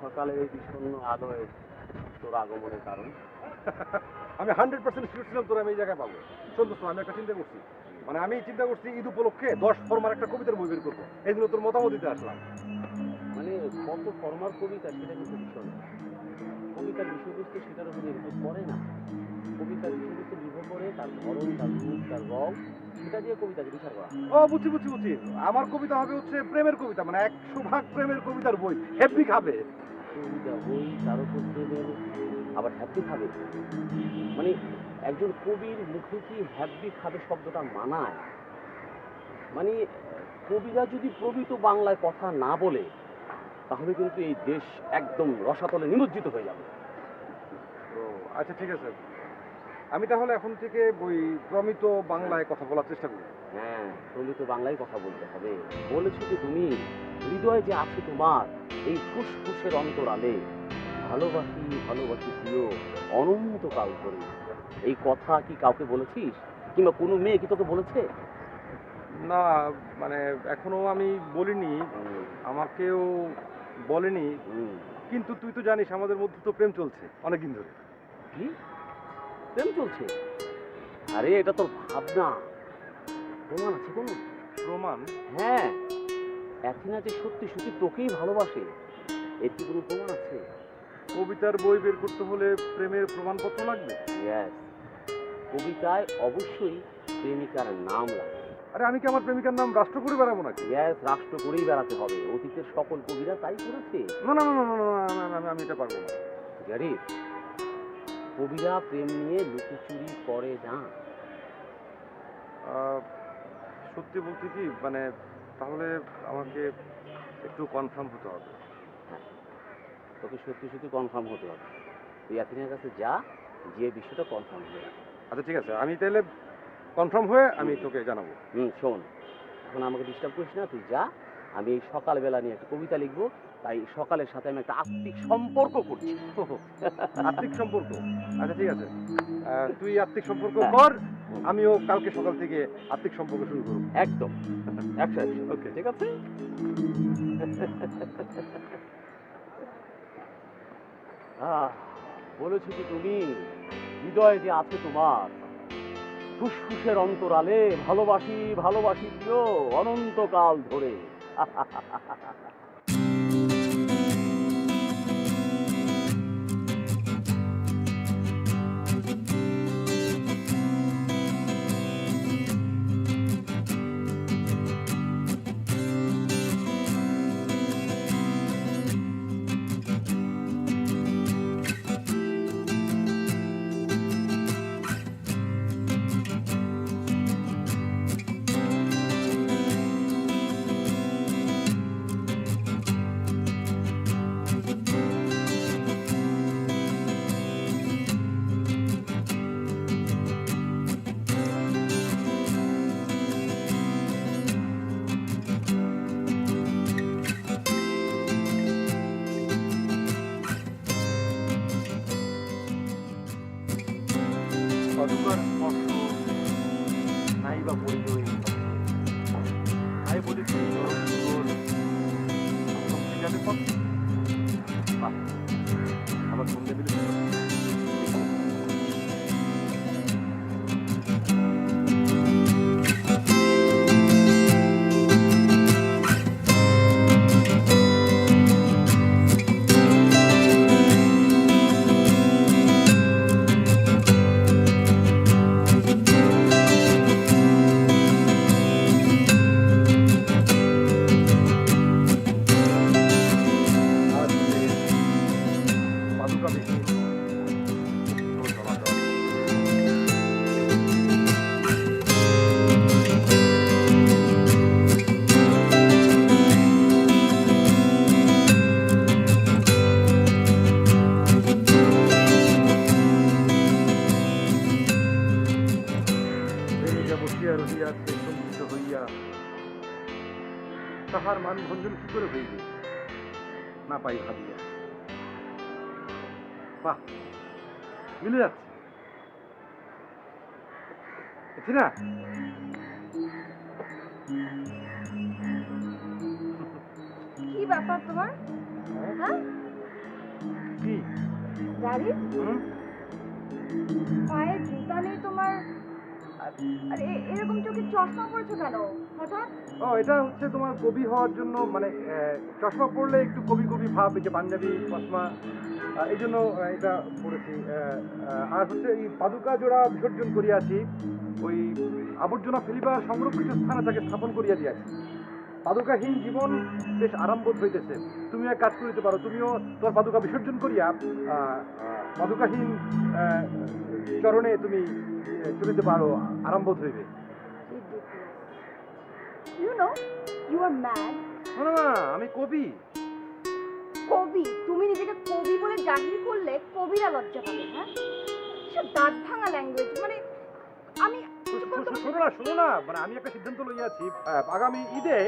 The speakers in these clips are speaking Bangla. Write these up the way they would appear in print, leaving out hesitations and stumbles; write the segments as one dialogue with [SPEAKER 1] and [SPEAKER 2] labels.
[SPEAKER 1] সকালে এই বিষণ্ণ আলোয় তোর আগমনের কারণ?
[SPEAKER 2] আমি 100% শিওর ছিলাম তোর আমি এই জায়গায় পাবো। শোন দোস্ত, আমি একটা চিন্তা করছি, মানে আমি চিন্তা করছি ঈদ উপলক্ষে 10 ফরমার একটা কবিতার বই বের করবো। এই জন্য তোর মতামত দিতে আসলাম।
[SPEAKER 1] মানে কত ফরমার কবিতা সেটা কিন্তু বিষয় না। কবিতার বিষয়বস্তু সেটার উপর নির্ভর করে না। কবিতার বিষয়বস্তু নির্ভর করে তার ধরন, তার রূপ, তার রং, সেটা দিয়ে কবিতাকে বিচার করা।
[SPEAKER 2] ও বুঝছি বুঝছি বুঝছি, আমার কবিতা হবে হচ্ছে প্রেমের কবিতা, মানে 100% প্রেমের কবিতার বই। হেভি খাবে।
[SPEAKER 1] কবিতা বই তার উপর প্রেমের, আবার হ্যাপি খাবে। মানে একজন কবির মুখে কি হ্যাপি খাবে শব্দটা মানায়? মানে কবিরা যদি প্রকৃত বাংলায় কথা না বলে তাহলে কিন্তু এই দেশ একদম রসাতলে নিমজ্জিত হয়ে যাবে।
[SPEAKER 2] ও আচ্ছা ঠিক আছে, আমি তাহলে এখন থেকে ওই প্রমিত বাংলায় কথা বলার চেষ্টা করি।
[SPEAKER 1] হ্যাঁ, প্রকৃত বাংলায় কথা বলতে হবে। বলেছো যে তুমি, হৃদয়ে যে আছে তোমার এই ফুসফুসের অন্তরালে, ভালোবাসি ভালোবাসি প্রিয় অনন্তকাল ধরে। এই কথা কি কাউকে বলেছিস, কিংবা কোনো মেয়ে কি তোকে বলেছে?
[SPEAKER 2] না, মানে এখনো আমি বলিনি, আমাকেও বলেনি, কিন্তু তুই তো জানিস আমাদের মধ্যে তো প্রেম চলছে অনেকদিন ধরে।
[SPEAKER 1] কি প্রেম চলছে? আরে এটা তোর ভাবনা, প্রমাণ আছে কোনো?
[SPEAKER 2] প্রমাণ?
[SPEAKER 1] হ্যাঁ, অ্যাথিনা যে সত্যি সত্যি তোকেই ভালোবাসে, এর কি কোনো প্রমাণ আছে?
[SPEAKER 2] কবিতার বই বের করতে হলে প্রেমের প্রমাণপত্র লাগবে?
[SPEAKER 1] ইয়েস, কবিতায় অবশ্যই প্রেমিকার নাম লাগে।
[SPEAKER 2] আরে আমি কি আমার প্রেমিকার নাম রাষ্ট্র করে বেড়াবো নাকি?
[SPEAKER 1] ইয়েস, রাষ্ট্র করেই বেড়াতে হবে। অতীতের সকল কবিরা তাই করেছে।
[SPEAKER 2] না না না না না না, না, না, আমি এটা পারবো না।
[SPEAKER 1] জানি, কবিরা প্রেম নিয়ে লুকোচুরি করে না।
[SPEAKER 2] আহ, সত্যি বলতে কি, মানে তাহলে আমাকে একটু কনফার্ম হতে হবে।
[SPEAKER 1] হ্যাঁ, তোকে সত্যি সত্যি কনফার্ম হতে হবে। তুই অ্যাথিনার কাছে যা, যে বিষয়টা কনফার্ম হয়ে রাখ।
[SPEAKER 2] আচ্ছা ঠিক আছে, আমি তাহলে কনফার্ম হয়ে আমি তোকে জানাবো।
[SPEAKER 1] শোন, এখন আমাকে ডিস্টার্ব করিস না, তুই যা। আমি এই সকালবেলা নিয়ে একটা কবিতা লিখবো, তাই সকালের সাথে আমি একটা আত্মিক সম্পর্ক করছি।
[SPEAKER 2] আত্মিক সম্পর্ক? আচ্ছা ঠিক আছে, তুই আত্মিক সম্পর্ক
[SPEAKER 1] হ্যাঁ।
[SPEAKER 2] কর, আমিও কালকে সকাল থেকে আত্মিক সম্পর্ক শুরু করব।
[SPEAKER 1] একদম 100
[SPEAKER 2] ওকে
[SPEAKER 1] ঠিক আছে। বলেছি কি তুমি, হৃদয়ে যে আছে তোমার ফুসফুসের অন্তরালে, ভালোবাসি ভালোবাসি প্রিয় অনন্তকাল ধরে।
[SPEAKER 2] অন্ধকার স্পর্শ নাই বা পরিচয়, তাই বলেছি নরম সুর যাবে পক্ষে। বাহ, আবার সন্ধ্যে দিলে পাদুকা বেশি চলাচল। প্রেমিকা বসিয়া রহিয়াছে সম্মিলিত হইয়া, তাহার মান ভঞ্জন কি করে হইবে না পাই ভাবিয়া। বাহ, মিলে যাচ্ছে না?
[SPEAKER 3] কি ব্যাপার তোমার? হ্যাঁ
[SPEAKER 2] কি?
[SPEAKER 3] গাড়ি পায়ে জুতা নেই তোমার, আর এরকম চোখে চশমা পরেছো কেন হঠাৎ?
[SPEAKER 2] ও, এটা হচ্ছে তোমার কবি হওয়ার জন্য, মানে চশমা পরলে একটু কবি কবি ভাব, এই যে পাঞ্জাবি চশমা, এই জন্য এটা পড়েছি। আর হচ্ছে এই পাদুকা জোড়া বিসর্জন করিয়াছি, ওই আবর্জনা ফেলিবার সংরক্ষিত স্থানে তাকে স্থাপন করিয়া দিয়াছি। পাদুকাহীন জীবন বেশ আরামবোধ হইতেছে। তুমি এক কাজ করিতে পারো, তুমিও তোমার পাদুকা বিসর্জন করিয়া পাদুকাহীন চরণে তুমি চলিতে পারো, আরামবোধ হইবে।
[SPEAKER 3] You know, you are mad.
[SPEAKER 2] না না, আমি কবি।
[SPEAKER 3] কবি? তুমি নিজেকে কবি বলে জাহির করলে কবিরা লজ্জা পাবে। হ্যাঁ, সব দাঁত ভাঙা ল্যাঙ্গুয়েজ। মানে আমি
[SPEAKER 2] শোনো না, মানে আমি একটা সিদ্ধান্ত লইয়াছি, আগামী ঈদে,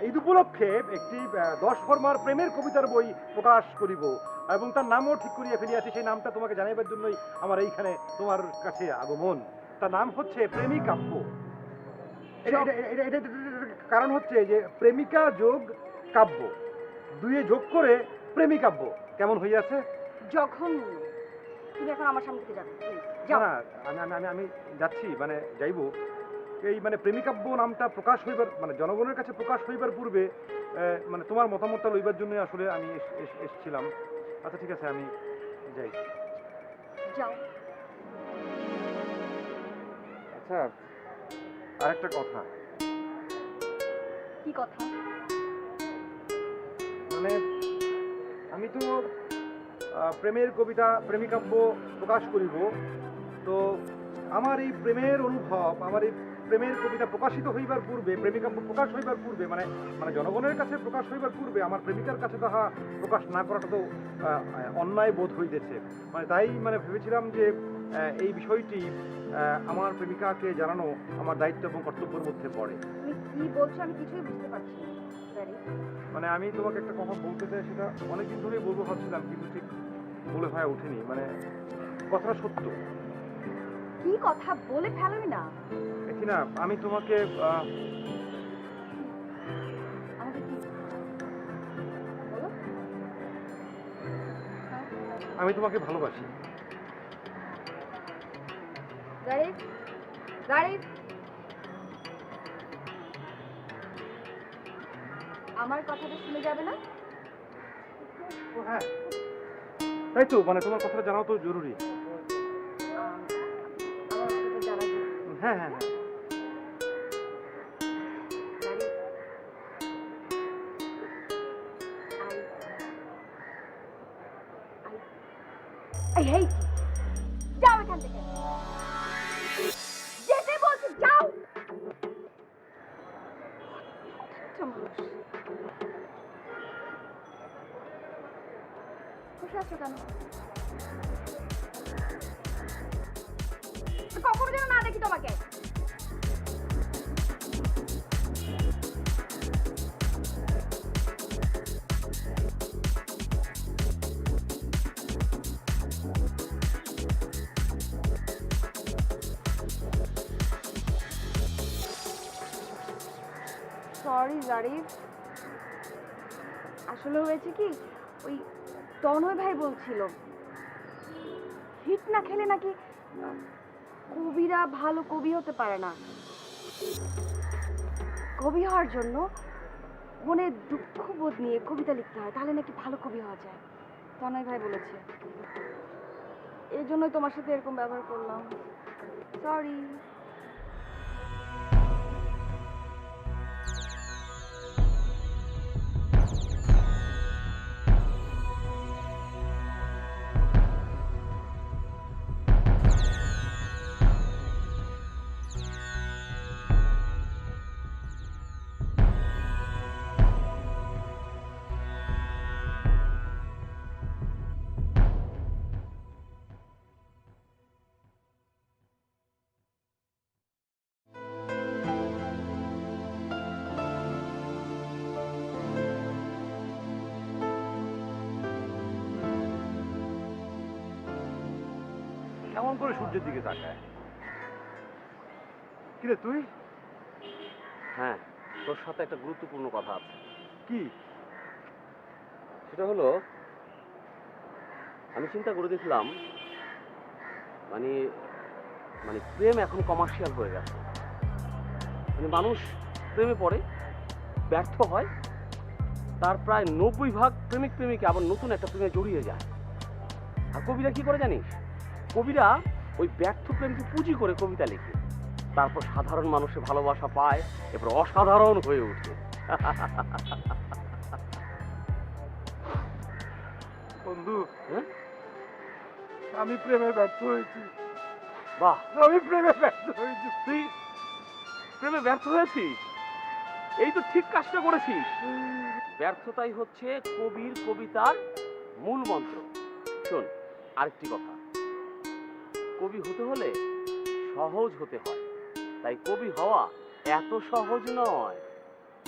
[SPEAKER 2] ঈদ উপলক্ষে একটি 10 ফরমার প্রেমের কবিতার বই প্রকাশ করিব, এবং তার নামও ঠিক করিয়া ফেলিয়াছি। সেই নামটা তোমাকে জানাইবার জন্যই আমার এইখানে তোমার কাছে আগমন। তার নাম হচ্ছে প্রেমিক কাব্য। কারণ হচ্ছে যে প্রেমিকা যোগ কাব্য, দুয়ে যোগ করে প্রেমিক কাব্য কেমন হইয়াছে?
[SPEAKER 3] জঘন্য। তুমি এখন আমার সামনে থেকে যাবে,
[SPEAKER 2] না, আমি যাচ্ছি, মানে যাইব। এই মানে প্রেমিকাব্য নামটা প্রকাশ হইবার, মানে জনগণের কাছে প্রকাশ হইবার পূর্বে, মানে তোমার মতামতটা লইবার জন্য আসলে আমি এসেছিলাম। আচ্ছা ঠিক আছে, আমি যাই।
[SPEAKER 3] যাও।
[SPEAKER 2] আচ্ছা, আরেকটা কথা।
[SPEAKER 3] কি কথা?
[SPEAKER 2] মানে আমি তো প্রেমের কবিতা, প্রেমিকাব্য প্রকাশ করিব, তো আমার এই প্রেমের অনুভব, আমার এই প্রেমের কবিতা প্রকাশিত হইবার পূর্বে, প্রেমিকাব্য প্রকাশ হইবার পূর্বে, মানে মানে জনগণের কাছে প্রকাশ হইবার পূর্বে আমার প্রেমিকার কাছে তাহা প্রকাশ না করাটা তো অন্যায় বোধ হইতেছে। মানে তাই মানে ভেবেছিলাম যে এই বিষয়টি আমার প্রেমিকাকে জানানো আমার দায়িত্ব এবং কর্তব্যের মধ্যে পড়ে।
[SPEAKER 3] তুমি কি বলছো আমি কিছুই বুঝতে পারছি না।
[SPEAKER 2] মানে আমি তোমাকে একটা কথা বলতে চাই, সেটা অনেকদিন ধরেই বলবো ভাবছিলাম, কিন্তু ঠিক বলে হয়ে ওঠেনি। মানে কথাটা সত্য।
[SPEAKER 3] কি কথা বলে ফেলোই না।
[SPEAKER 2] দেখি না, আমি তোমাকে
[SPEAKER 3] আমাকে কি বলো?
[SPEAKER 2] আমি তোমাকে ভালোবাসি।
[SPEAKER 3] গাড়ি গাড়ি আমার কথাটা শুনে যাবে না?
[SPEAKER 2] হ্যাঁ, তাই তো, মানে তোমার কথাটা জানাও তো জরুরি।
[SPEAKER 3] আমার কথাটা জানাবো।
[SPEAKER 2] হ্যাঁ হ্যাঁ হ্যাঁ।
[SPEAKER 3] I hate you. যাও এখান থেকে। যেতে বলছি, যাও। বসে আছো কেন? কখনো যেন না দেখি তোমাকে। সরি জারিফ, আসলে হয়েছে কি, ওই তনয় ভাই বলছিল হিট না খেলে নাকি কবিরা ভালো কবি হতে পারে না। কবি হওয়ার জন্য মনে দুঃখবোধ নিয়ে কবিতা লিখতে হয়, তাহলে নাকি ভালো কবি হওয়া যায়। তনয় ভাই বলেছে, এই জন্যই তোমার সাথে এরকম ব্যবহার করলাম। সরি।
[SPEAKER 2] কেমন করে সূর্যের দিকে তাকায়? কিরে তুই?
[SPEAKER 1] হ্যাঁ, তোর সাথে একটা গুরুত্বপূর্ণ কথা আছে।
[SPEAKER 2] কি?
[SPEAKER 1] সেটা হলো, আমি চিন্তা করে দেখলাম, মানে মানে প্রেম এখন কমার্শিয়াল হয়ে গেছে। মানে মানুষ প্রেমে পড়ে, ব্যর্থ হয়, তার প্রায় 90% প্রেমিক প্রেমিকা আবার নতুন একটা প্রেমে জড়িয়ে যায়। আর কবিরা কি করে জানিস? কবিরা ওই ব্যর্থ প্রেমকে পুঁজি করে কবিতা লেখে, তারপর সাধারণ মানুষের ভালোবাসা পায়, এরপর অসাধারণ হয়ে ওঠে।
[SPEAKER 2] বন্ধু,
[SPEAKER 1] হ্যাঁ?
[SPEAKER 2] আমি প্রেমে ব্যর্থ হয়েছি।
[SPEAKER 1] বাহ,
[SPEAKER 2] আমি প্রেমে ব্যর্থ হয়েছি।
[SPEAKER 1] তুই প্রেমে ব্যর্থ হয়েছিস? এই তো ঠিক কাজটা করেছিস। ব্যর্থতাই হচ্ছে কবির কবিতার মূল মন্ত্র। শোন, আরেকটি কথা, কবি হতে হলে সহজ হতে হয়, তাই কবি হওয়া এত সহজ নয়।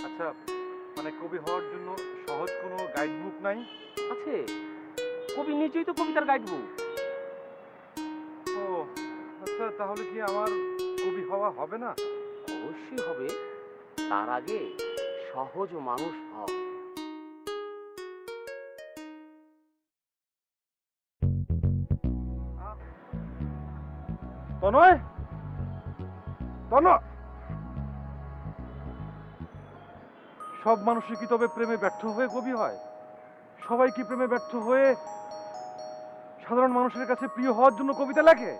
[SPEAKER 2] আচ্ছা, মানে কবি হওয়ার জন্য সহজ কোনো গাইড বুক নাই?
[SPEAKER 1] আছে, কবি নিজেই তো কবিতার গাইড বুক।
[SPEAKER 2] ও আচ্ছা, তাহলে কি আমার কবি হওয়া হবে না?
[SPEAKER 1] অবশ্যই হবে, তার আগে সহজ মানুষ হও।
[SPEAKER 2] তনয়, তনয়, সব মানুষই কি তবে প্রেমে ব্যর্থ হয়ে কবি হয়? সবাই কি প্রেমে ব্যর্থ হয়ে সাধারণ মানুষের কাছে প্রিয় হওয়ার জন্য কবিতা লেখে?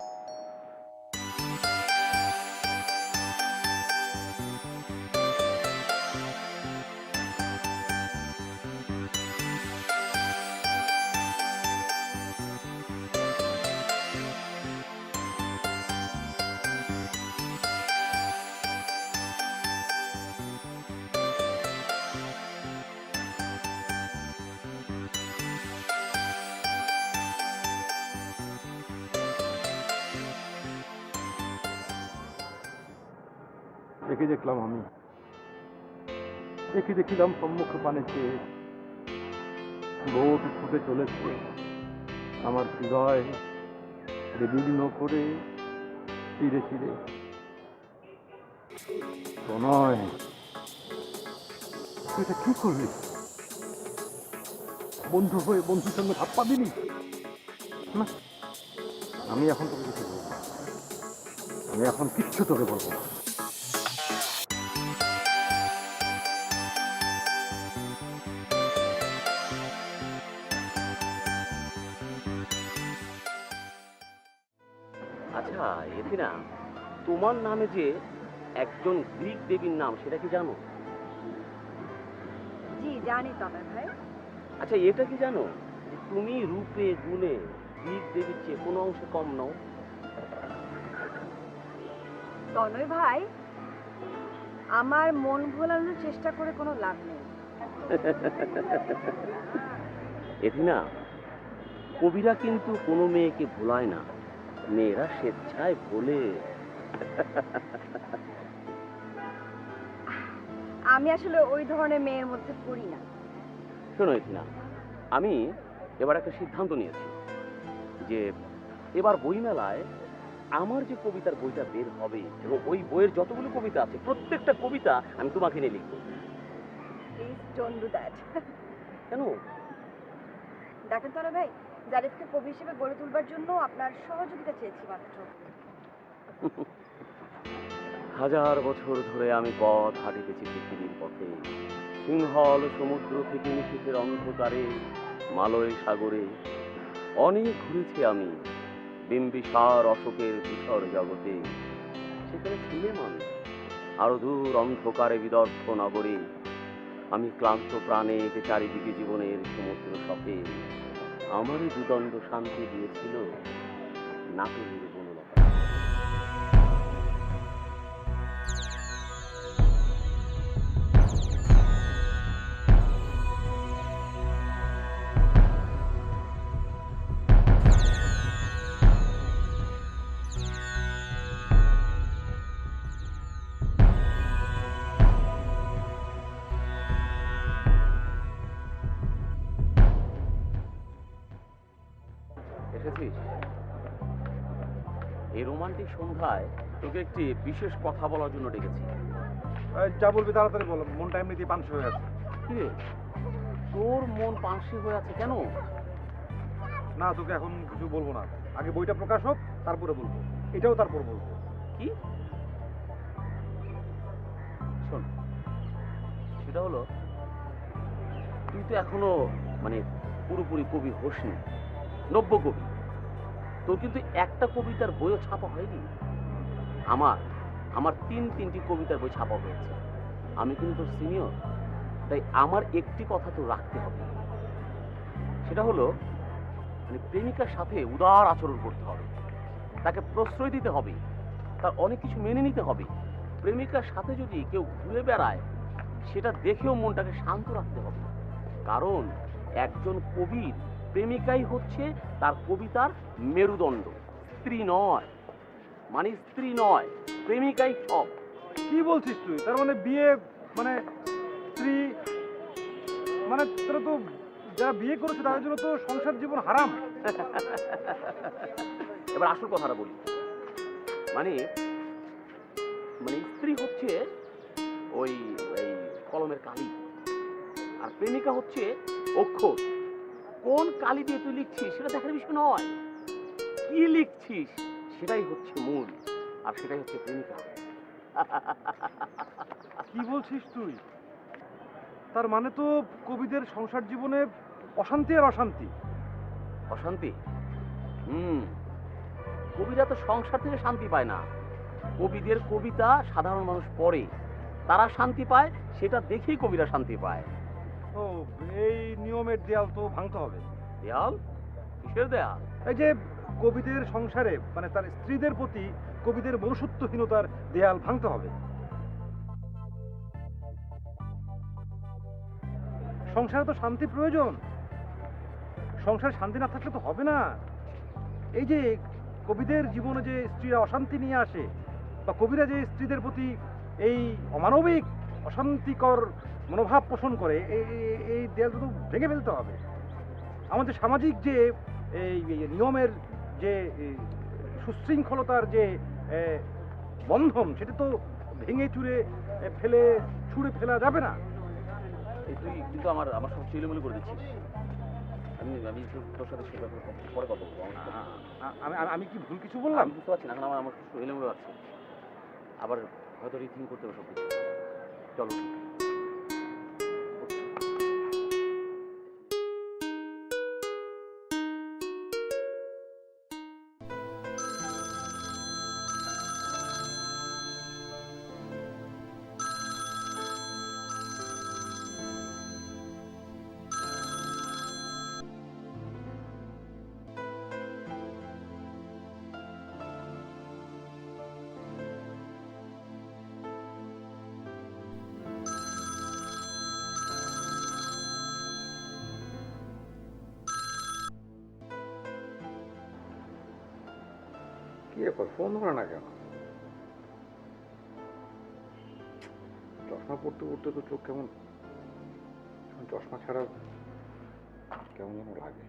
[SPEAKER 2] একে দেখলাম আমি, একে দেখিলাম সম্মুখ পানে চেয়ে, বোট ছুটে চলেছে আমার হৃদয় বিলীন করে চিরে চিরে। নয়, তুই এটা কি করলি? বন্ধু হয়ে বন্ধুর সঙ্গে ধাপ্পা দিলি না? আমি এখন তোকে কিছু বলবো না। আমি এখন কিচ্ছু তোকে বলবো না।
[SPEAKER 1] আচ্ছা, এতে না, তোমার নামে যে একজন গ্রিক দেবীর নাম, সেটা কি জানো?
[SPEAKER 3] জি জানি তবে ভাই।
[SPEAKER 1] আচ্ছা, এটা কি জানো যে তুমি রূপে গুণে গ্রিক দেবীর চেয়ে কোনো অংশে কম নও?
[SPEAKER 3] তনয় ভাই, আমার মন ভোলানোর চেষ্টা করে কোনো লাভ নেই।
[SPEAKER 1] এতে না, কবিরা কিন্তু কোনো মেয়েকে ভোলায় না, মেয়েরা স্বেচ্ছায় ভোলে।
[SPEAKER 3] আমি আসলে ওই ধরনের মেয়ের মধ্যে পড়ি না।
[SPEAKER 1] শোনো না, আমি এবার একটা সিদ্ধান্ত নিয়েছি যে এবার বইমেলায় আমার যে কবিতার বইটা বের হবে এবং ওই বইয়ের যতগুলো কবিতা আছে প্রত্যেকটা কবিতা আমি তোমাকে নিয়ে লিখবো।
[SPEAKER 3] Please don't do that.
[SPEAKER 1] কেন?
[SPEAKER 3] দেখেন তনয় ভাই, জারিফকে কবি হিসেবে গড়ে তুলবার জন্য আপনার সহযোগিতা চেয়েছি মাত্র।
[SPEAKER 1] হাজার বছর ধরে আমি পথ হাঁটিতেছি পৃথিবীর পথে, সিংহল সমুদ্র থেকে নিশীথের অন্ধকারে, মালয় সাগরে অনেক ঘুরেছি আমি, বিম্বিসার অশোকের ধূসর জগতে। সেখানে ছিলাম আমি, আরো দূর অন্ধকারে বিদর্ভ নগরে। আমি ক্লান্ত প্রাণে চারিদিকে জীবনের সমুদ্র শখে, আমারই দুদণ্ড শান্তি দিয়েছিল নাটোরের বনলতা। এসেছিস? এই রোমান্টিক সন্ধ্যায় তোকে একটি বিশেষ কথা বলার জন্য ডেকেছি।
[SPEAKER 2] যা বলবি তাড়াতাড়ি বলো, মনটা এমনিতেই পাংশ হয়ে আছে।
[SPEAKER 1] কি রে, তোর মন পানসি হয়ে আছে কেন?
[SPEAKER 2] না, তোকে এখন কিছু বলবো না, আগে বইটা প্রকাশ হোক তারপরে বলবো, এটাও তারপর বলবো।
[SPEAKER 1] কি? শোন, সেটা হলো তুই তো এখনো মানে পুরোপুরি কবি হোসনি, নব্য কবি। তোর কিন্তু একটা কবিতার বইও ছাপা হয়নি। আমার আমার তিনটি কবিতার বই ছাপা হয়েছে। আমি কিন্তু তোর সিনিয়র, তাই আমার একটি কথা তো রাখতে হবে। সেটা হলো মানে প্রেমিকার সাথে উদার আচরণ করতে হবে, তাকে প্রশ্রয় দিতে হবে, তার অনেক কিছু মেনে নিতে হবে। প্রেমিকার সাথে যদি কেউ ঘুরে বেড়ায় সেটা দেখেও মনটাকে শান্ত রাখতে হবে, কারণ একজন কবির প্রেমিকাই হচ্ছে তার কবিতার মেরুদণ্ড, স্ত্রী নয়। মানে স্ত্রী নয়, প্রেমিকাই সব।
[SPEAKER 2] কি বলছিস তুই? তার মানে বিয়ে মানে স্ত্রী মানে তোরা তো যারা বিয়ে করেছে তাদের জন্য তো সংসার জীবন হারাম।
[SPEAKER 1] এবার আসল কথাটা বলি, মানে মানে স্ত্রী হচ্ছে ওই ওই কলমের কালি, আর প্রেমিকা হচ্ছে অক্ষর। কোন কালি দিয়ে তুই লিখছিস সেটা দেখার বিষয় নয়, কি লিখছিস সেটাই হচ্ছে মূল, আর সেটাই হচ্ছে প্রেমিকা।
[SPEAKER 2] কি বলছিস তুই? তার মানে তো কবিদের সংসার জীবনে অশান্তি আর অশান্তি।
[SPEAKER 1] অশান্তি? কবিরা তো সংসার থেকে শান্তি পায় না। কবিদের কবিতা সাধারণ মানুষ পড়ে, তারা শান্তি পায়, সেটা দেখেই কবিরা শান্তি পায়।
[SPEAKER 2] ও, এই নিয়মের দেয়াল তো ভাঙতে হবে।
[SPEAKER 1] দেয়াল? কিসের দেয়াল?
[SPEAKER 2] এই যে কবিদের সংসারে মানে তার স্ত্রীদের প্রতি কবিদের মনুষ্যত্বহীনতার দেয়াল ভাঙতে হবে। সংসারে তো শান্তি প্রয়োজন, সংসারে শান্তি না থাকলে তো হবে না। এই যে কবিদের জীবনে যে স্ত্রীরা অশান্তি নিয়ে আসে, বা কবিরা যে স্ত্রীদের প্রতি এই অমানবিক অশান্তিকর মনোভাব পোষণ করে, এই দেয়ালটা তো ভেঙে ফেলতে হবে। আমাদের সামাজিক যে এই নিয়মের যে সুশৃঙ্খলতার যে বন্ধন, সেটা তো ভেঙে চুরে ফেলে ছুঁড়ে ফেলা যাবে না।
[SPEAKER 1] এই তুই কিন্তু আমার আমার সব চিলেমিলে করে দিচ্ছিস। আমি আমি তোর সাথে সে ব্যাপারে পরে কথা বলবো।
[SPEAKER 2] আমি কি ভুল কিছু বললাম?
[SPEAKER 1] আমি বুঝতে পারছি না, এখন আমার আমার কিছু এলোমেলো লাগছে, আবার হয়তো রিথিং করতে হবে সব কিছু। চলো।
[SPEAKER 2] কি ব্যাপার, ফোন ধরে না কেন? চশমা পড়তে পড়তে তো চোখ কেমন, চশমা ছাড়া কেমন যেন লাগে।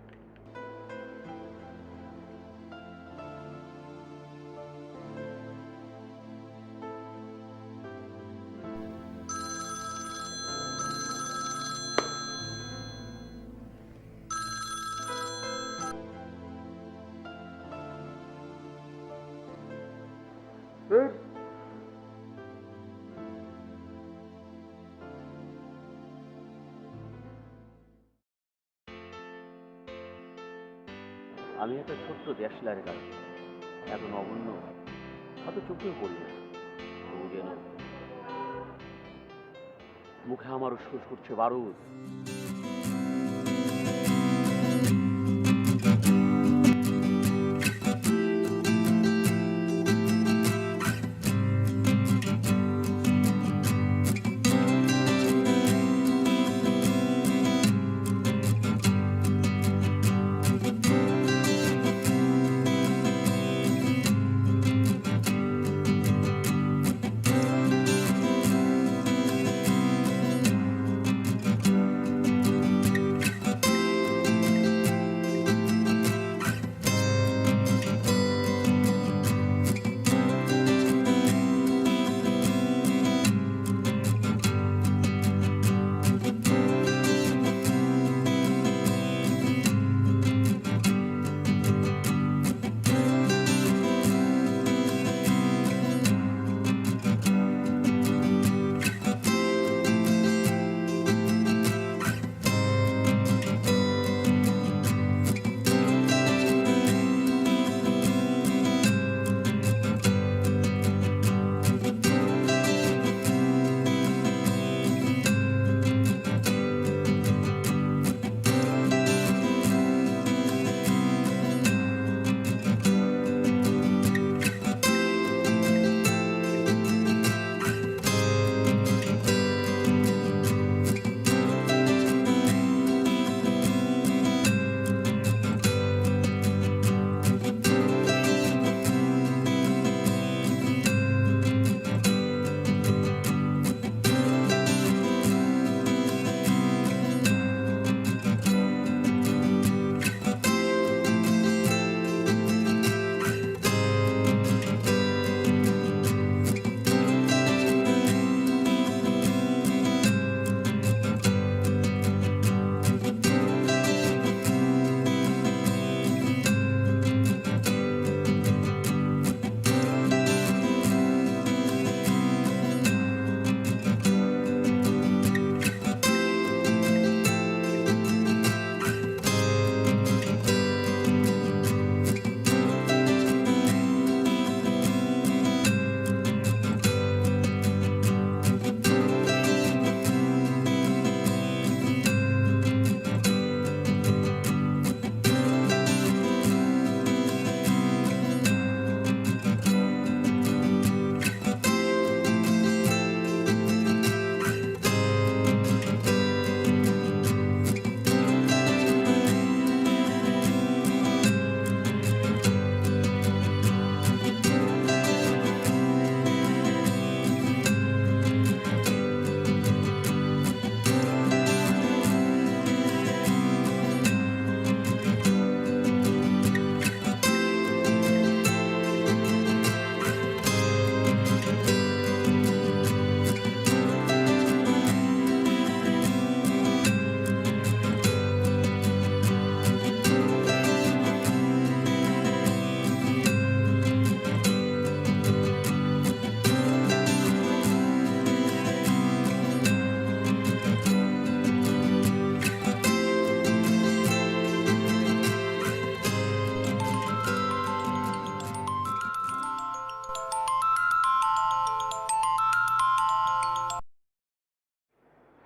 [SPEAKER 1] আমি একটা ছোট্ট দেশলার গাছ, এত নগণ্য হয়তো চোখেও পড়ি না, তবু যেন মুখে আমার উৎসুস করছে বারুদ।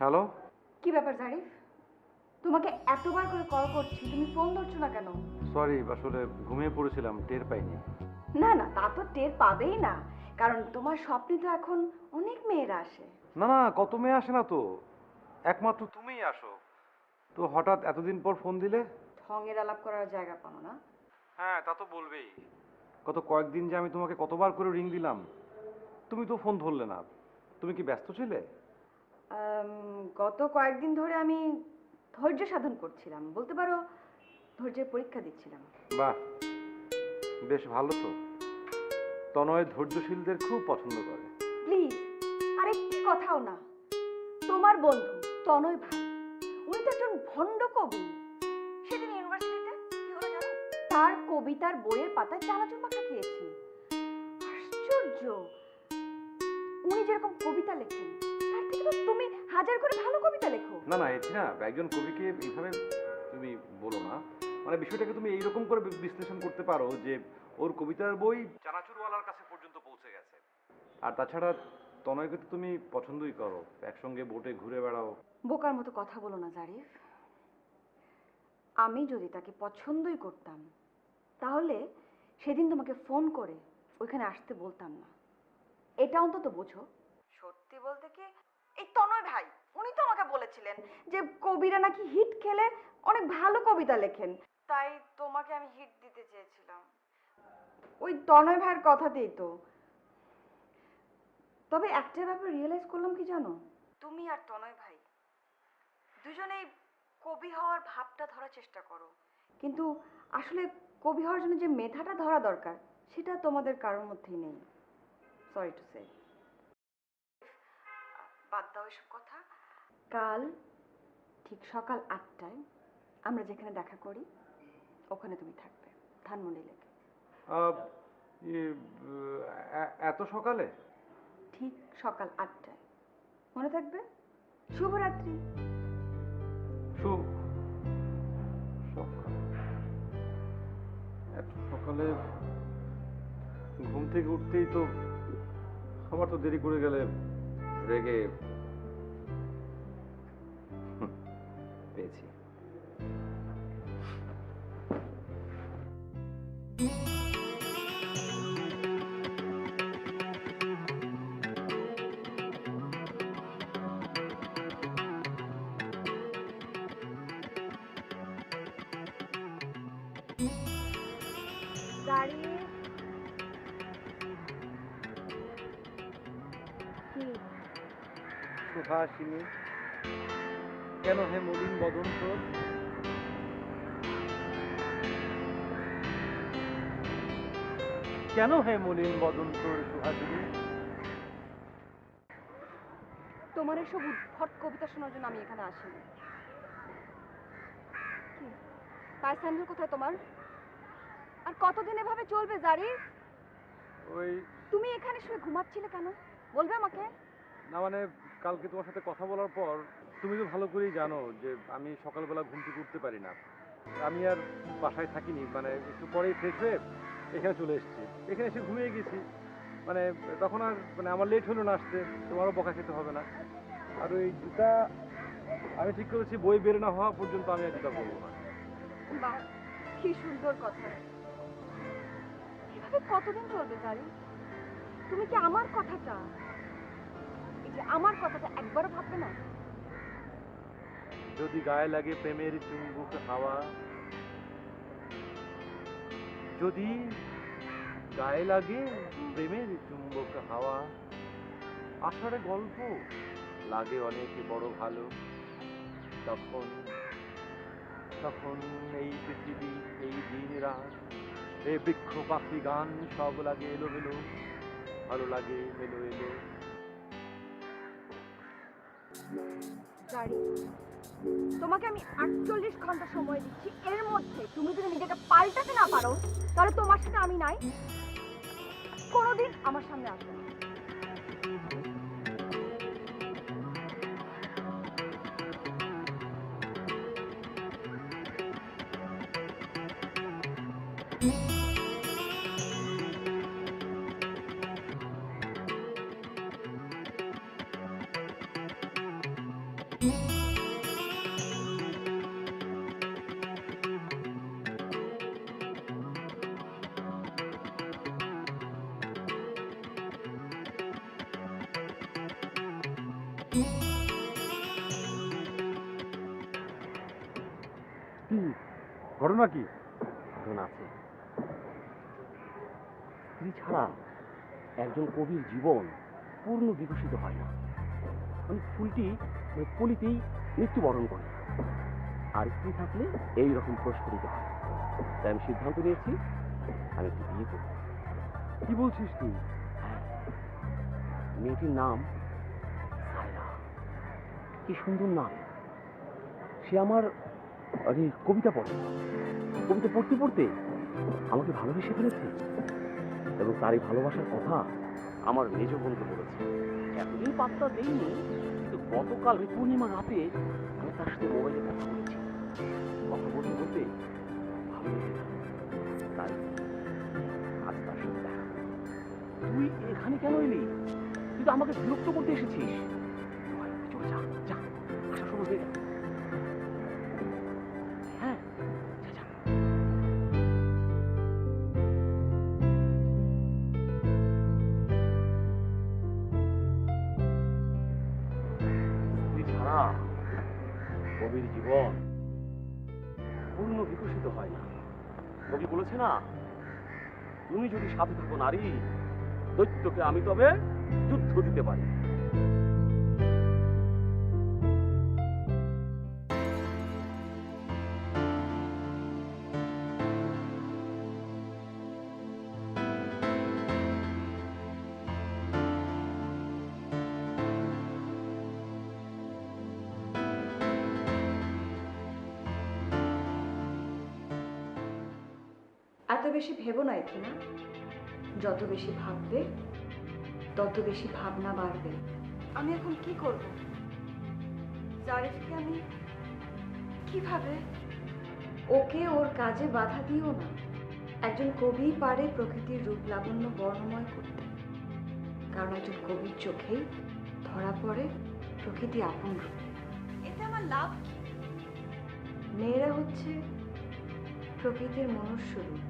[SPEAKER 2] হ্যালো।
[SPEAKER 3] কি ব্যাপার জারিফ? তোমাকে এতবার করে কল করছি, তুমি ফোন ধরছো না কেন?
[SPEAKER 2] সরি, আসলে ঘুমিয়ে পড়েছিলাম, টের পাইনি।
[SPEAKER 3] না না, তা তো টের পাবেই না, কারণ তোমার স্বপ্নে তো এখন অনেক মেয়েরা আসে।
[SPEAKER 2] না না, কত মেয়ে আসে না তো, একমাত্র তুমিই আসো। তো হঠাৎ এতদিন পর ফোন দিলে?
[SPEAKER 3] ঢঙের আলাপ করার জায়গা পাও না।
[SPEAKER 2] হ্যাঁ, তা তো বলবেই। গত কয়েকদিন যে আমি তোমাকে কতবার করে রিং দিলাম, তুমি তো ফোন ধরলে না। তুমি কি ব্যস্ত ছিলে?
[SPEAKER 3] গত কয়েকদিন ধরে আমি ধৈর্য সাধন করছিলাম, বলতে পারো ধৈর্যের পরীক্ষা দিচ্ছিলাম।
[SPEAKER 2] বাহ, বেশ ভালো তো। তনয় ধৈর্যশীলদের খুব পছন্দ করে।
[SPEAKER 3] প্লিজ, আরেকটি কথাও না। তোমার বন্ধু তনয় ভাই, উনি তো একজন ভণ্ড কবি। সেদিন ইউনিভার্সিটিতে কি হলো জানো? তার কবিতার বইয়ের পাতায় চানাচুর মাখা খেয়েছি। আশ্চর্য! উনি যেরকম কবিতা লেখেন, তার থেকে তো তুমি হাজার করে ভালো কবিতা লেখো।
[SPEAKER 2] না না, এটি না, একজন কবিকে এইভাবে তুমি বলো না। মানে বিষয়টাকে তুমি এইরকম করে বিশ্লেষণ করতে পারো যে ওর কবিতার বই চানাচুরওয়ালার কাছে পর্যন্ত পৌঁছে গেছে। আর তাছাড়া তনয়কে তো তুমি পছন্দই করো, একসঙ্গে বোটে ঘুরে বেড়াও।
[SPEAKER 3] বোকার মতো কথা বলো না জারিফ। আমি যদি তাকে পছন্দই করতাম, তাহলে সেদিন তোমাকে ফোন করে ওইখানে আসতে বলতাম না। এটা অন্তত বোঝো। সত্যি বলতে কি, এই তনয় ভাই উনি তো আমাকে বলেছিলেন যে কবিরা নাকি হিট খেলে অনেক ভালো কবিতা লেখেন, তাই তোমাকে আমি হিট দিতে চেয়েছিলাম ওই তনয় ভাইয়ের কথাতেই তো। তবে একটা ব্যাপার রিয়েলাইজ করলাম কি জানো, তুমি আর তনয় ভাই দুজনেই কবি হওয়ার ভাবটা ধরার চেষ্টা করো, কিন্তু আসলে কবি হওয়ার জন্য যে মেধাটা ধরা দরকার সেটা তোমাদের কারোর মধ্যেই নেই। Sorry to say. বাদ দাও এসব কথা। কাল ঠিক সকাল 8টায় আমরা যেখানে দেখা করি ওখানে তুমি থাকবে, ধানমন্ডি লেকে।
[SPEAKER 2] আহ, এত সকালে?
[SPEAKER 3] ঠিক সকাল 8টায়, মনে থাকবে? শুভরাত্রি।
[SPEAKER 2] সকাল, এত সকালে ঘুম থেকে উঠতেই তো আমার তো দেরি করে গেলে রেগে পেয়েছি।
[SPEAKER 3] দাঁড়িয়ে
[SPEAKER 2] সুহাসিনী, কেন হে মলিন বদন তোর? কেন হে মলিন বদন তোর সুহাসিনী?
[SPEAKER 3] তোমার এসব উদ্ভট কবিতা শোনার জন্য আমি এখানে আসিনি। কি পায়ের স্যান্ডেল কোথায় তোমার? আর কতদিন এভাবে চলবে জারিফ?
[SPEAKER 2] ওই,
[SPEAKER 3] তুমি এখানে শুয়ে ঘুমাচ্ছিলে কেন বলবে আমাকে?
[SPEAKER 2] না মানে, কালকে তোমার সাথে কথা বলার পর তুমি তো ভালো করেই জানো যে আমি সকালবেলা ঘুম থেকে উঠতে পারি না। আমি আর বাসায় থাকিনি, মানে একটু পরেই ফ্রেশ হয়ে এখানে চলে এসেছি। এখানে এসে ঘুমিয়ে গেছি, মানে তখন আর মানে আমার লেট হলো না আসতে, তোমারও বকা খেতে হবে না। আর ওই জুতা আমি ঠিক করেছি বই বের না হওয়া পর্যন্ত আমি আর জুতা পরবো না।
[SPEAKER 3] বাহ, কি সুন্দর কথা। এভাবে কতদিন চলবে জারিফ? তুমি কি আমার কথাটা, এই যে আমার কথাটা একবারও ভাববে না?
[SPEAKER 2] যদি গায়ে লাগে প্রেমের চুম্বক হাওয়া, যদি গায়ে লাগে প্রেমের চুম্বক হাওয়া, আষাঢ়ে গল্প লাগে অনেক বড় ভালো, তখন তখন এই পৃথিবী, এই দিন রাত, এই বৃক্ষ পাখি গান সব লাগে এলো মেলো, ভালো লাগে মেলো এলো।
[SPEAKER 3] জারিফ, তোমাকে আমি 48 ঘন্টা সময় দিচ্ছি, এর মধ্যে তুমি যদি নিজেকে পাল্টাতে না পারো তাহলে তোমার সাথে আমি নাই, কোনোদিন আমার সামনে আসবে না।
[SPEAKER 2] কি ঘটনা কি?
[SPEAKER 1] ঘটনা আছে। স্ত্রী ছাড়া একজন কবির জীবন পূর্ণ বিকশিত হয় না। মানে ফুলটি কলিতেই মৃত্যুবরণ করে, আর স্ত্রী থাকলে এই রকম প্রস্ফুটিত হয়। তাই আমি সিদ্ধান্ত নিয়েছি আমি একটু বিয়ে করব।
[SPEAKER 2] কি বলছিস তুই?
[SPEAKER 1] হ্যাঁ, মেয়েটির নাম সায়রা। কি সুন্দর নাম! সে আমার কবিতা পড়ে, কবিতা পড়তে পড়তে আমাকে ভালোবেসে ফেলেছে এবং তার এই ভালোবাসার কথা আমার মেজ বোনকে বলেছে। এতদিন পাত্তা দেইনি, কিন্তু গতকাল পূর্ণিমা রাতে আমি তার সাথে মোবাইলে কথা বলেছি। কথা বলতে বলতে ভালো লেগে গেল, তাই আজ তার সাথে দেখা করব। তুই এখানে কেন এলি? তুই তো আমাকে বিরক্ত করতে এসেছিস। চলে যা, যা, আসা শুরু হয়ে গেল। হ্যাঁ, যা যা। স্ত্রী ছাড়া কবির জীবন পূর্ণ বিকশিত হয় না। কবি বলেছে না, তুমি যদি সাথে থাকো নারী, দৈত্যকে আমি তবে যুদ্ধ দিতে পারি।
[SPEAKER 3] এত বেশি ভেবো না এথিনা। যত বেশি ভাববে তত বেশি ভাবনা বাড়বে। আমি এখন কি করব? জারিফকে আমি কিভাবে? ওকে ওর কাজে বাধা দিও না। একজন কবি পারে প্রকৃতির রূপ লাবণ্য বর্ণময় করতে, কারণ একজন কবির চোখেই ধরা পড়ে প্রকৃতি আপন রূপে। এতে আমার লাভ কি? মেয়েরা হচ্ছে প্রকৃতির মনুষ্য রূপ।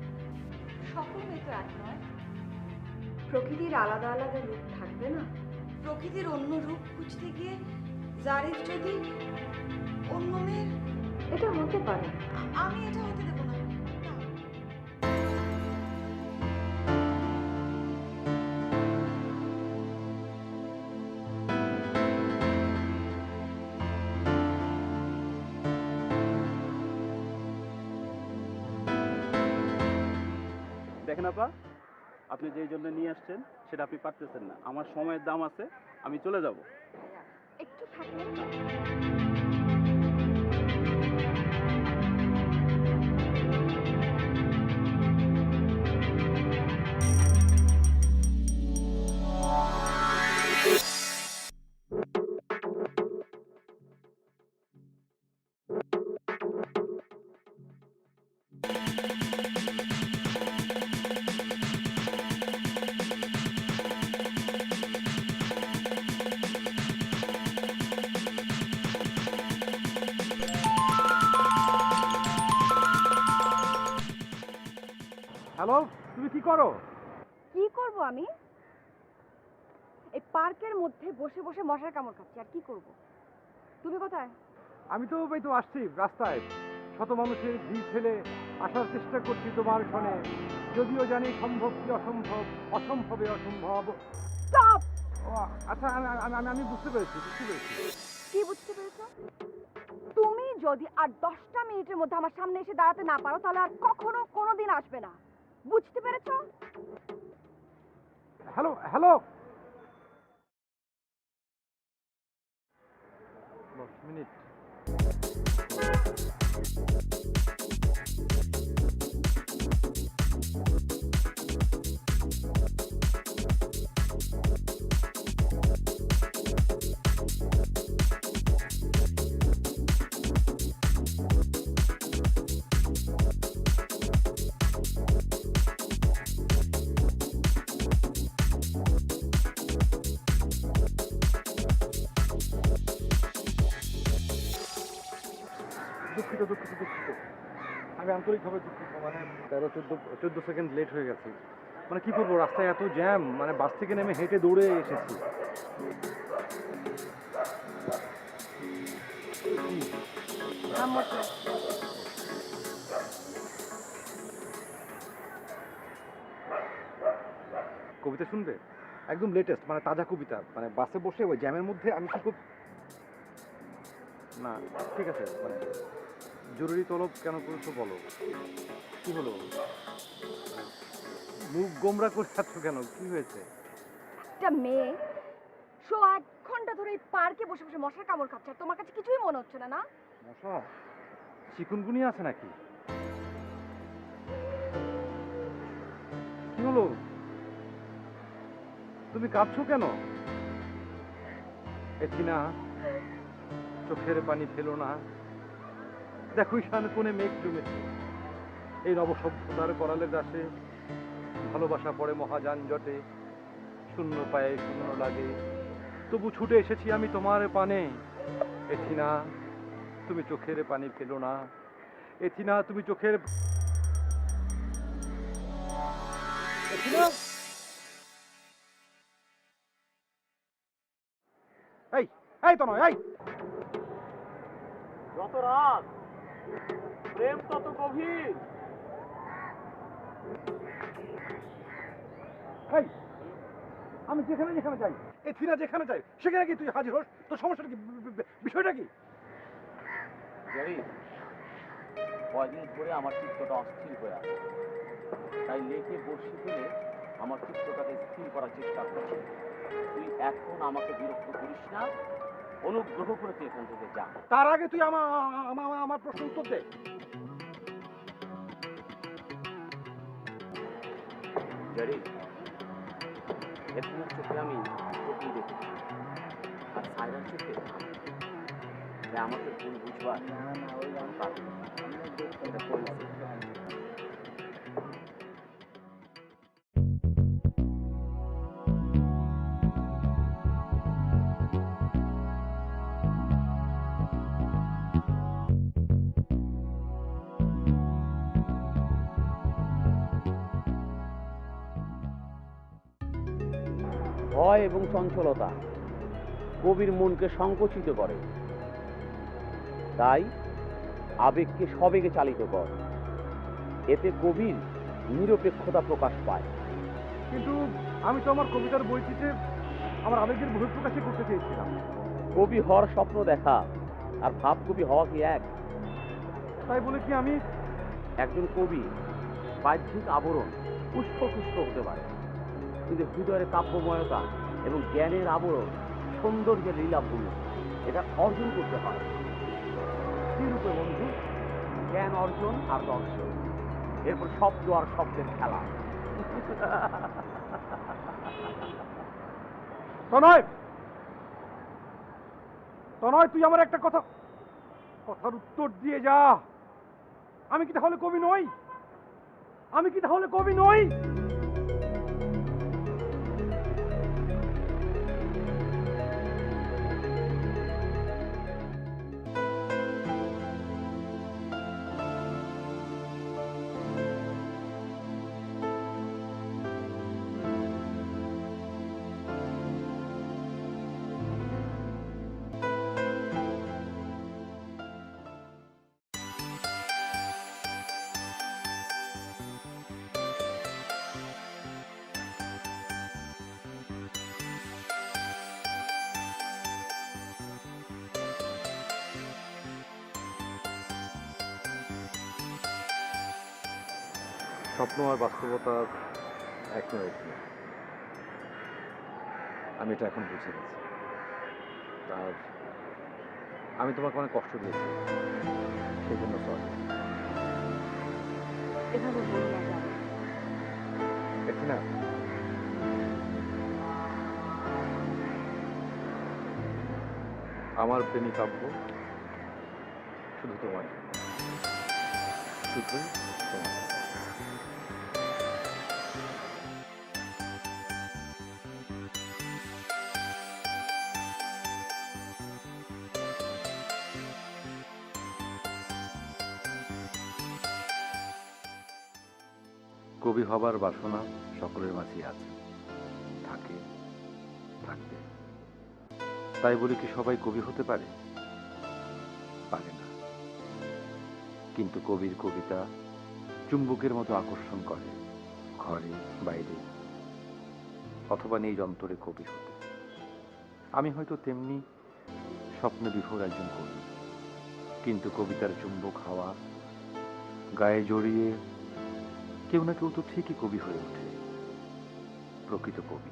[SPEAKER 3] সকল মেয়ে তো এক নয়। প্রকৃতির আলাদা আলাদা রূপ থাকবে না? প্রকৃতির অন্য রূপ খুঁজতে গিয়ে জারিফ যদি অন্য মেয়ের, এটা হতে পারে। আমি এটা হতে দেব না।
[SPEAKER 4] দেখেন আপা, আপনি যেই জন্য নিয়ে আসছেন সেটা আপনি পারতেছেন না। আমার সময়ের দাম আছে, আমি চলে যাব।
[SPEAKER 3] একটু থাকলে
[SPEAKER 2] হ্যালো, তুমি কি করো?
[SPEAKER 3] কি করব আমি? এই পার্কের মধ্যে বসে বসে মশার কামড় খাচ্ছি, আর কি করব? তুমি কোথায়?
[SPEAKER 2] আমি তো এই তো আসছি রাস্তায়, শত মানুষের ভিড় ঠেলে আসার চেষ্টা করছি তোমার শোনে, যদিও জানি সম্ভব কি অসম্ভব, অসম্ভবে অসম্ভব।
[SPEAKER 3] স্টপ!
[SPEAKER 2] ও আচ্ছা, আমি বুঝতে পেরেছি।
[SPEAKER 3] কি বুঝতে পেরেছো? তুমি যদি আর 10টা মিনিটের মধ্যে আমার সামনে এসে দাঁড়াতে না পারো, তাহলে আর কখনো কোনোদিন আসবে না। বুঝতে পেরেছো?
[SPEAKER 2] Hello hello, 10 minute. দুঃখিত দুঃখিত দুঃখিত আমি আন্তরিকভাবে দুঃখিত, মানে 13-14 সেকেন্ড লেট হয়ে গেছে। মানে কি করবো, রাস্তায় এত জ্যাম, মানে বাস থেকে নেমে হেঁটে দৌড়ে এসেছি।
[SPEAKER 3] থামো তো।
[SPEAKER 2] কবিতা শুনবে? একদম লেটেস্ট, মানে তাজা কবিতা, মানে বাসে বসে ওই জ্যামের মধ্যে আমি কি না ঠিক আছে, মানে জরুরি তলব কেন করেছো বলো, কি হলো? মুখ গোমরা করে যাচ্ছ কেন, কি হয়েছে?
[SPEAKER 3] একটা মেয়ে 1 ঘন্টা ধরে এই পার্কে বসে বসে মশার কামড় খাচ্ছে, আর তোমার কাছে কিছুই মনে হচ্ছে না? না
[SPEAKER 2] মশা চিকুনগুনিয়া আছে নাকি? কি হলো, তুমি কাঁদছো কেন? এথিনা, চোখের পানি ফেলো না, দেখো ঈশান কোণে মেঘ জমেছে। এই নবসভ্যতার করালের দাসে ভালোবাসা পড়ে মহাযানজটে, শূন্য পায়ে শূন্য লাগে, তবু ছুটে এসেছি আমি তোমার পানে। এথিনা, তুমি চোখের পানি ফেলো না, এথিনা তুমি চোখের এথিনা। এই এই তো নয়, এই
[SPEAKER 1] যত রাত প্রেম তত গভীর।
[SPEAKER 2] এই আমি যেখানে যেখানে যাই, এথিনা যেখানে যাই সেখানে কি তুই হাজির হোস? তোর সমস্যাটা কি, বিষয়টা কি?
[SPEAKER 1] জানি কয়দিন ধরে আমার চিত্তটা অস্থির হয়ে আছে, তাই লেকে বসে ফেলে আমার চিত্তটাকে স্থির করার চেষ্টা করছি। তুই এখন আমাকে বিরক্ত করিস না, অনুগ্রহ করে তুই এখান থেকে যা।
[SPEAKER 2] তার আগে তুই আমার প্রশ্ন উত্তর দে।
[SPEAKER 1] জানি এখানের চোখে আমি তোকেই দেখেছি, আর সাইরার চোখে তাই আমাকে ভুল বুঝবার এটা করেছে। ভয় এবং চঞ্চলতা কবির মনকে সংকুচিত করে, তাই আবেগকে সবেগে চালিত কর। এতে কবির নিরপেক্ষতা প্রকাশ পায়।
[SPEAKER 2] কিন্তু আমি তো আমার কবিতার বইটিতে আমার আবেগের বহিঃপ্রকাশই করতে চেয়েছিলাম।
[SPEAKER 1] কবি হওয়ার স্বপ্ন দেখা আর ভাব কবি হওয়া কি এক?
[SPEAKER 2] তাই বলে কি আমি
[SPEAKER 1] একজন কবি বাহ্যিক আবরণ পুষ্প হতে পারে, কিন্তু হৃদয়ের কাব্যময়তা এবং জ্ঞানের আবরণ সৌন্দর্যের লীলাপূর্ণ, এটা অর্জন করতে হয়। কি রূপে বন্ধু? জ্ঞান অর্জন আর দর্শন, এরপর শব্দ আর শব্দের খেলা।
[SPEAKER 2] তনয়, তনয় তুই আমার একটা কথার উত্তর দিয়ে যা। আমি কি তাহলে কবি নই? আমি কি তাহলে কবি নই? স্বপ্ন আর বাস্তবতা এক নয়, আমি এটা এখন বুঝে গেছি। আর আমি তোমাকে অনেক কষ্ট দিয়েছি, সেই জন্য সরি।
[SPEAKER 3] এভাবে বলো না যাবে।
[SPEAKER 2] এথিনা, আমার প্রেমী কাব্য শুধু তোমার, শুধু তোমার। কবি হবার বাসনা সকলের মাঝেই আছে, থাকে, থাকবে। তাই বলে কি সবাই কবি হতে পারে? পারে না। কিন্তু কবির কবিতা চুম্বকের মতো আকর্ষণ করে, ঘরে বাইরে, অথবা নিজ অন্তরে কবি হতে। আমি হয়তো তেমনি স্বপ্নে বিভোর একজন কবি, কিন্তু কবিতার চুম্বক হাওয়া গায়ে জড়িয়ে কেউ না কেউ তো ঠিকই কবি হয়ে ওঠে, প্রকৃত কবি।